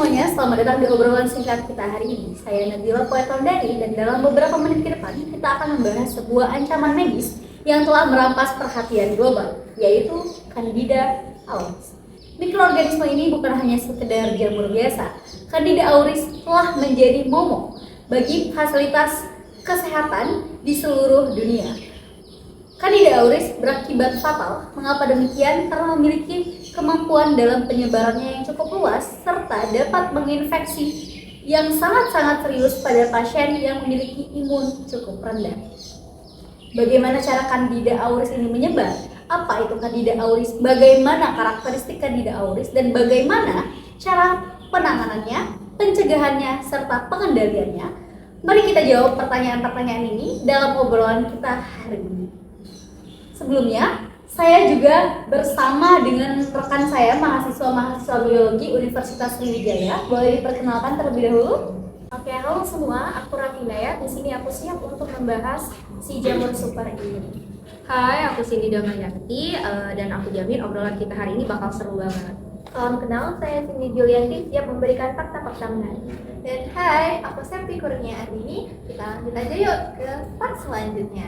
semuanya, selamat datang di obrolan singkat kita hari ini. Saya Nabila Poetondari dan dalam beberapa menit ke depan kita akan membahas sebuah ancaman medis yang telah merampas perhatian global, yaitu Candida auris. Mikroorganisme ini bukan hanya sekedar jamur biasa. Candida auris telah menjadi momok bagi fasilitas kesehatan di seluruh dunia. Candida auris berakibat fatal. Mengapa demikian? Karena memiliki kemampuan dalam penyebarannya yang cukup luas serta dapat menginfeksi yang sangat-sangat serius pada pasien yang memiliki imun cukup rendah. Bagaimana cara Candida auris ini menyebar? Apa itu Candida auris? Bagaimana karakteristik Candida auris dan bagaimana cara penanganannya, pencegahannya serta pengendaliannya? Mari kita jawab pertanyaan-pertanyaan ini dalam obrolan kita hari ini. Sebelumnya, saya juga bersama dengan rekan saya, mahasiswa biologi Universitas Sriwijaya. Boleh diperkenalkan terlebih dahulu? Oke, halo semua, aku Rafina ya. Di sini aku siap untuk membahas si jamur super ini. Hai, aku Cindy Damayanti dan aku jamin obrolan kita hari ini bakal seru banget. Salam kenal, saya Cindy Julianti, siap memberikan fakta-fakta menarik. Dan hai, aku Septi Kurnia Ardini. Kita lanjut aja yuk ke part selanjutnya.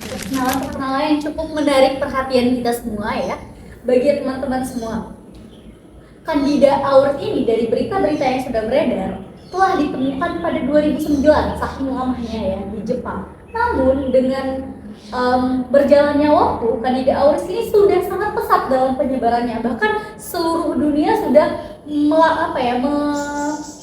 Perkenalan yang cukup menarik perhatian kita semua ya, bagi teman-teman semua. Candida auris ini dari berita-berita yang sudah beredar telah ditemukan pada 2009, saking lamanya ya, di Jepang. Namun dengan berjalannya waktu, Candida auris ini sudah sangat pesat dalam penyebarannya. Bahkan seluruh dunia sudah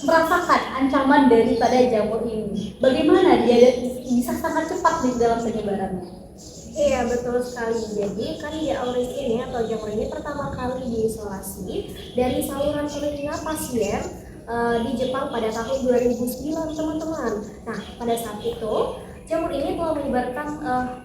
merasakan ancaman daripada jamur ini. Bagaimana dia bisa sangat cepat di dalam penyebarannya? Iya, betul sekali. Jadi Candida auris ini atau jamur ini pertama kali diisolasi dari saluran telinga pasien di Jepang pada tahun 2009, teman-teman. Nah, pada saat itu jamur ini telah menyebarkan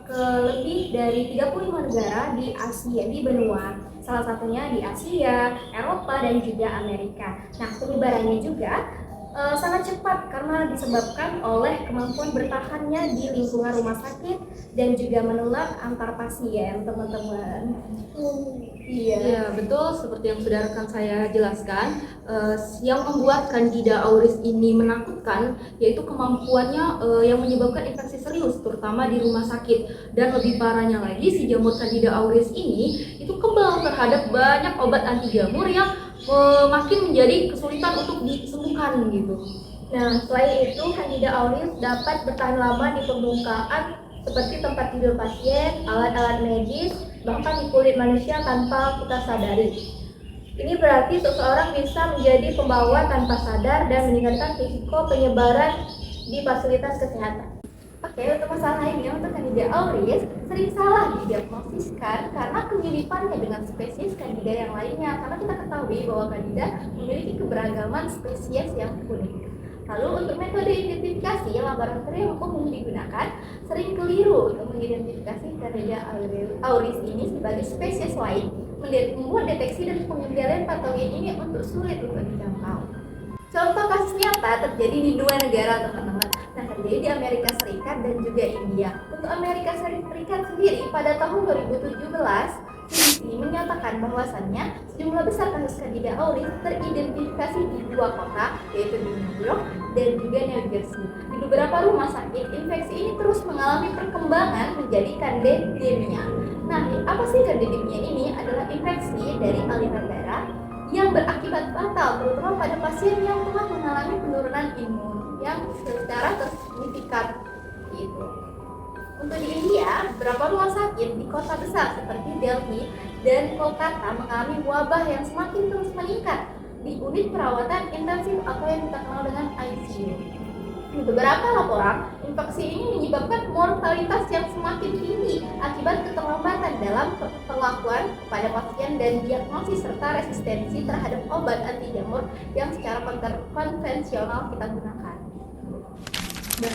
ke lebih dari 35 negara di Asia, di benua. Salah satunya di Asia, Eropa, dan juga Amerika. Nah, penyebarannya juga sangat cepat karena disebabkan oleh kemampuan bertahannya di lingkungan rumah sakit dan juga menular antar pasien, teman-teman. Iya, betul seperti yang sudah rekan saya jelaskan. Yang membuat Candida auris ini menakutkan yaitu kemampuannya yang menyebabkan infeksi serius, terutama di rumah sakit. Dan lebih parahnya lagi, si jamur Candida auris ini itu kebal terhadap banyak obat anti jamur yang makin menjadi kesulitan untuk disembuhkan gitu. Nah, selain itu, Candida auris dapat bertahan lama di permukaan seperti tempat tidur pasien, alat-alat medis, bahkan di kulit manusia tanpa kita sadari. Ini berarti seseorang bisa menjadi pembawa tanpa sadar dan meningkatkan risiko penyebaran di fasilitas kesehatan. Oke, untuk masalah lainnya, untuk Candida auris sering salah didiagnosiskan karena kemiripannya dengan spesies Candida yang lainnya. Karena kita ketahui bahwa Candida memiliki keberagaman spesies yang unik. Lalu untuk metode identifikasi, laboratorium yang umum digunakan sering keliru untuk mengidentifikasi Candida auris ini sebagai spesies lain, membuat deteksi dan pengendalian patogen ini untuk sulit untuk dijangkau. Contoh kasus nyata terjadi di dua negara, teman-teman. Nah, terjadi di Amerika Serikat dan juga India. Untuk Amerika Serikat sendiri, pada tahun 2017, CDC menyatakan bahwasannya sejumlah besar kasus Candida auris teridentifikasi di dua kota, yaitu di New York dan juga New Jersey. Di beberapa rumah sakit, infeksi ini terus mengalami perkembangan menjadi candidemia. Nah, apa sih candidemia ini? Adalah infeksi dari aliran darah yang berakibat fatal, terutama pada pasien yang telah mengalami penurunan imun yang secara signifikan gitu. Untuk di India, beberapa rumah sakit di kota besar seperti Delhi dan Kolkata mengalami wabah yang semakin terus meningkat di unit perawatan intensif atau yang kita kenal dengan ICU. Di beberapa laporan, infeksi ini menyebabkan mortalitas yang semakin tinggi akibat keterlambatan dalam perlakuan kepada pasien dan diagnosis serta resistensi terhadap obat anti jamur yang secara konvensional kita gunakan. Dan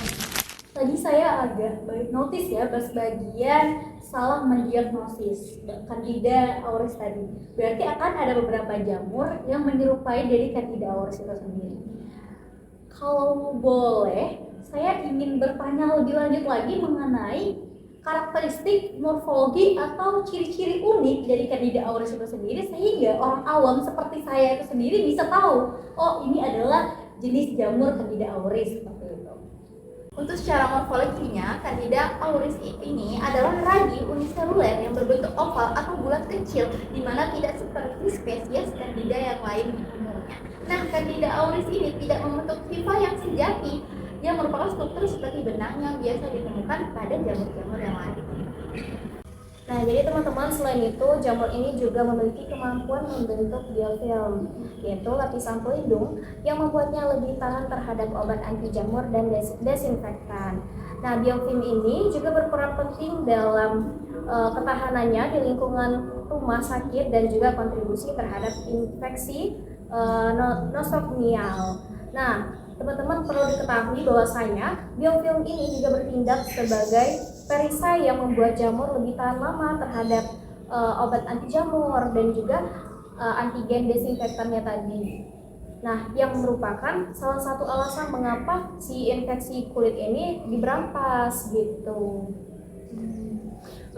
tadi saya agak notice ya bagian salah mendiagnosis Candida auris tadi. Berarti akan ada beberapa jamur yang menyerupai dari Candida auris itu sendiri. Kalau boleh, saya ingin bertanya lebih lanjut lagi mengenai karakteristik morfologi atau ciri-ciri unik dari Candida auris itu sendiri, sehingga orang awam seperti saya itu sendiri bisa tahu, oh ini adalah jenis jamur Candida auris, seperti itu. Untuk secara morfologinya, Candida auris ini adalah ragi uniseluler yang berbentuk oval atau bulat kecil, di mana tidak seperti spesies Candida yang lain di umumnya. Nah, Candida auris ini tidak membentuk hifa yang sejati, yang merupakan struktur seperti benang yang biasa ditemukan pada jamur-jamur yang lain. Nah, jadi teman-teman, selain itu jamur ini juga memiliki kemampuan membentuk biofilm, yaitu lapisan pelindung yang membuatnya lebih tahan terhadap obat anti jamur dan desinfektan. Nah, biofilm ini juga berperan penting dalam ketahanannya di lingkungan rumah sakit dan juga kontribusi terhadap infeksi nosocomial. Nah, teman-teman perlu diketahui bahwasanya biofilm ini juga bertindak sebagai perisai yang membuat jamur lebih tahan lama terhadap obat anti jamur dan juga antigen desinfektannya tadi. Nah, yang merupakan salah satu alasan mengapa si infeksi kulit ini diberantas gitu.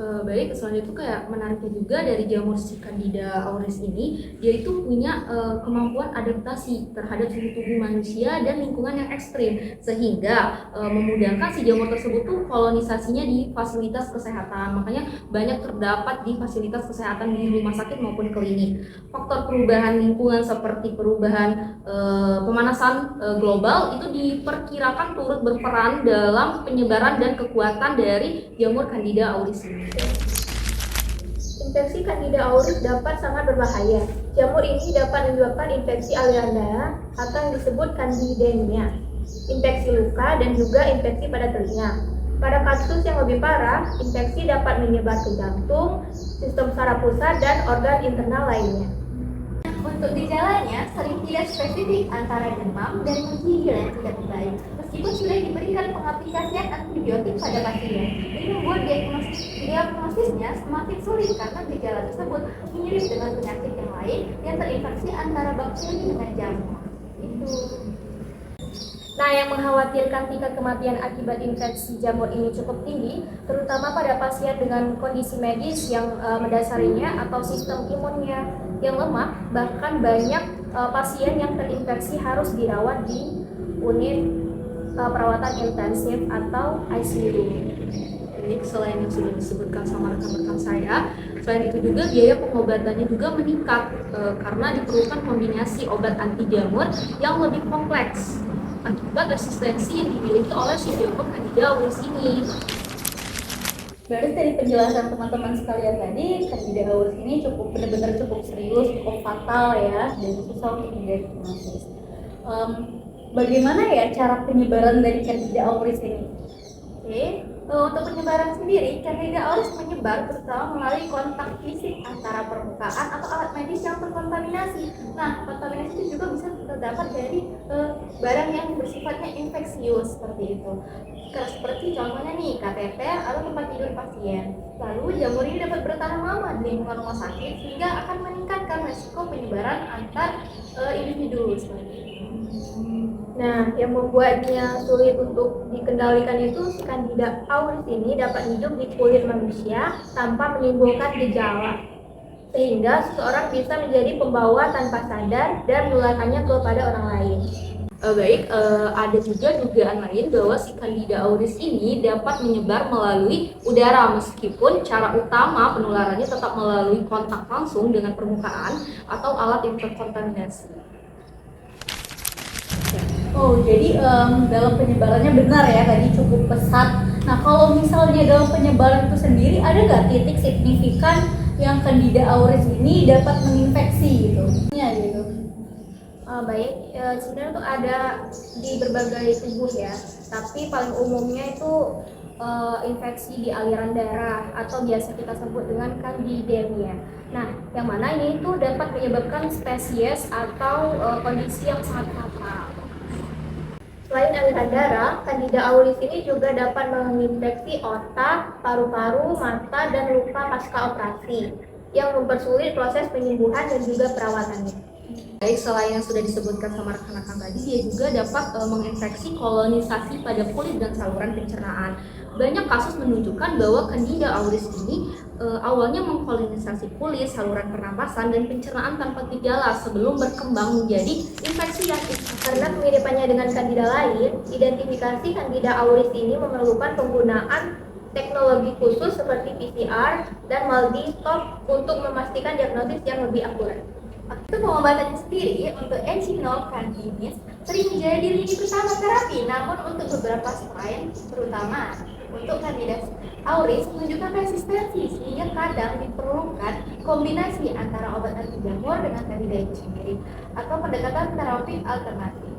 Baik, selanjutnya itu kayak menariknya juga dari jamur si Candida auris ini, dia itu punya kemampuan adaptasi terhadap suhu tubuh manusia dan lingkungan yang ekstrim, sehingga memudahkan si jamur tersebut tuh kolonisasinya di fasilitas kesehatan. Makanya banyak terdapat di fasilitas kesehatan di rumah sakit maupun klinik. Faktor perubahan lingkungan seperti perubahan pemanasan global itu diperkirakan turut berperan dalam penyebaran dan kekuatan dari jamur Candida auris ini. Infeksi Candida auris dapat sangat berbahaya. Jamur ini dapat menyebabkan infeksi aliran darah atau yang disebut candidemia, infeksi luka, dan juga infeksi pada telinga. Pada kasus yang lebih parah, infeksi dapat menyebar ke jantung, sistem saraf pusat, dan organ internal lainnya. Untuk gejalanya sering tidak spesifik antara demam dan menggigil yang tidak baik. Meskipun sudah diberikan pengaplikasian antibiotik pada pasien, ini membuat diagnosisnya semakin sulit karena gejala tersebut mirip dengan penyakit yang lain yang terinfeksi antara bakteri dengan jamur. Itu. Nah, yang mengkhawatirkan tingkat kematian akibat infeksi jamur ini cukup tinggi, terutama pada pasien dengan kondisi medis yang mendasarinya atau sistem imunnya yang lemah. Bahkan banyak pasien yang terinfeksi harus dirawat di unit perawatan intensif atau ICU. Jadi selain yang sudah disebutkan sama rekan-rekan saya, selain itu juga biaya pengobatannya juga meningkat karena diperlukan kombinasi obat anti jamur yang lebih kompleks akibat resistensi yang dimiliki oleh si jamur Candida auris ini. Berarti dari penjelasan teman-teman sekalian tadi, Candida auris ini benar-benar cukup serius, cukup fatal ya, dan susah untuk didiagnosis. Bagaimana ya cara penyebaran dari Candida auris ini? Oke, untuk penyebaran sendiri, Candida auris menyebar terutama melalui kontak fisik antara permukaan atau alat medis yang terkontaminasi. Nah, kontaminasi itu juga bisa terdapat dari barang yang bersifatnya infeksius seperti itu. Seperti contohnya nih, kateter atau tempat tidur pasien. Lalu jamur ini dapat bertahan lama di lingkungan rumah sakit sehingga akan meningkatkan risiko penyebaran antar individu seperti itu. Nah, yang membuatnya sulit untuk dikendalikan itu si Candida auris ini dapat hidup di kulit manusia tanpa menimbulkan gejala, sehingga seseorang bisa menjadi pembawa tanpa sadar dan menularkannya kepada orang lain. Ada juga dugaan lain bahwa si Candida auris ini dapat menyebar melalui udara, meskipun cara utama penularannya tetap melalui kontak langsung dengan permukaan atau alat yang terkontaminasi. Oh, jadi dalam penyebarannya benar ya, tadi cukup pesat. Nah, kalau misalnya dalam penyebaran itu sendiri, ada nggak titik signifikan yang Candida auris ini dapat menginfeksi gitu? Ya, gitu. Sebenarnya itu ada di berbagai tubuh ya, tapi paling umumnya itu infeksi di aliran darah atau biasa kita sebut dengan candidemia. Nah, yang mana ini itu dapat menyebabkan spesies atau kondisi yang sangat fatal. Selain aliran darah, Candida auris ini juga dapat menginfeksi otak, paru-paru, mata, dan luka pasca operasi yang mempersulit proses penyembuhan dan juga perawatannya. Baik, selain yang sudah disebutkan sama rekan-rekan tadi, dia juga dapat menginfeksi kolonisasi pada kulit dan saluran pencernaan. Banyak kasus menunjukkan bahwa Candida auris ini awalnya mengkolonisasi kulit, saluran pernapasan, dan pencernaan tanpa gejala sebelum berkembang menjadi infeksi yang Karena kemiripannya dengan Candida lain, identifikasi Candida auris ini memerlukan penggunaan teknologi khusus seperti PCR dan multi-stop untuk memastikan diagnosis yang lebih akurat. Waktu pengobatannya sendiri untuk echinocandidis sering menjadi lini utama terapi, namun untuk beberapa strain, terutama untuk Candida auris, menunjukkan resistensi sehingga kadang diperlukan kombinasi antara obat anti jamur dengan Candida itu sendiri atau pendekatan terapeutik alternatif.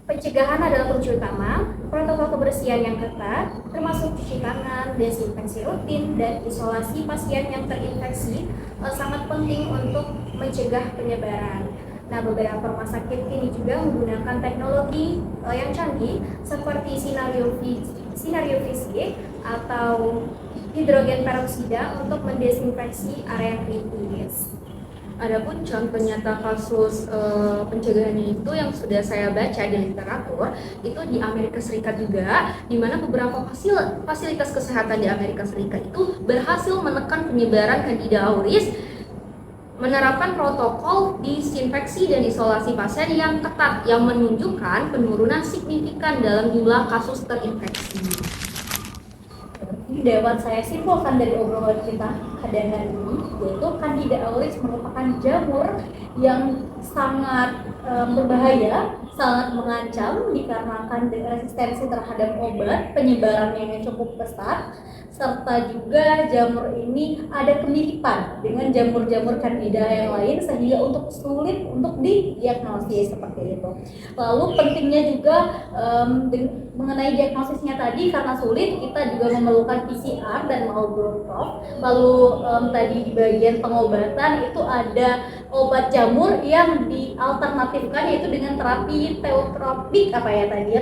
Pencegahan adalah kunci utama. Protokol kebersihan yang ketat, termasuk cuci tangan, desinfeksi rutin, dan isolasi pasien yang terinfeksi sangat penting untuk mencegah penyebaran. Nah, beberapa rumah sakit kini juga menggunakan teknologi yang canggih seperti sinario fisik atau hidrogen peroksida untuk mendesinfeksi area kritis. Adapun contoh nyata kasus pencegahannya itu yang sudah saya baca di literatur itu di Amerika Serikat juga, di mana beberapa fasilitas kesehatan di Amerika Serikat itu berhasil menekan penyebaran Candida auris, menerapkan protokol disinfeksi dan isolasi pasien yang ketat yang menunjukkan penurunan signifikan dalam jumlah kasus terinfeksi. Dapat saya simpulkan dari obrolan kita pada hari ini, yaitu Candida auris merupakan jamur yang sangat berbahaya, sangat mengancam dikarenakan resistensi terhadap obat, penyebarannya yang cukup besar, serta juga jamur ini ada kemiripan dengan jamur-jamur Candida yang lain sehingga untuk sulit untuk didiagnosis seperti itu. Lalu pentingnya juga mengenai diagnosisnya tadi, karena sulit kita juga memerlukan PCR dan Marlborough. Lalu tadi di bagian pengobatan itu ada obat jamur yang dialternatifkan yaitu dengan terapi teotropik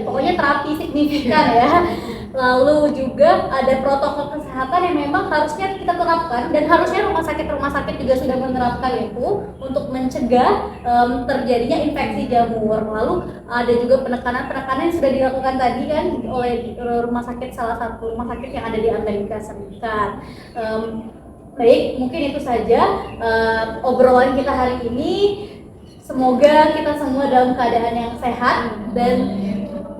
pokoknya terapi signifikan ya. Lalu juga ada protokol kesehatan yang memang harusnya kita terapkan dan harusnya rumah sakit juga sudah menerapkan itu untuk mencegah terjadinya infeksi jamur. Lalu ada juga penekanan yang sudah dilakukan tadi kan oleh salah satu rumah sakit yang ada di Amerika Serikat. Baik, mungkin itu saja obrolan kita hari ini. Semoga kita semua dalam keadaan yang sehat dan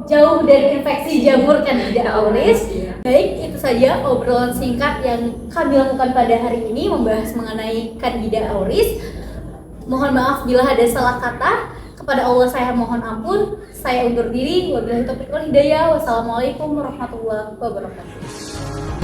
jauh dari infeksi jamur Candida auris. Baik, itu saja obrolan singkat yang kami lakukan pada hari ini membahas mengenai Candida auris. Mohon maaf bila ada salah kata. Kepada Allah saya mohon ampun. Saya undur diri. Wabillahi taufiq wal hidayah. Wassalamualaikum warahmatullahi wabarakatuh.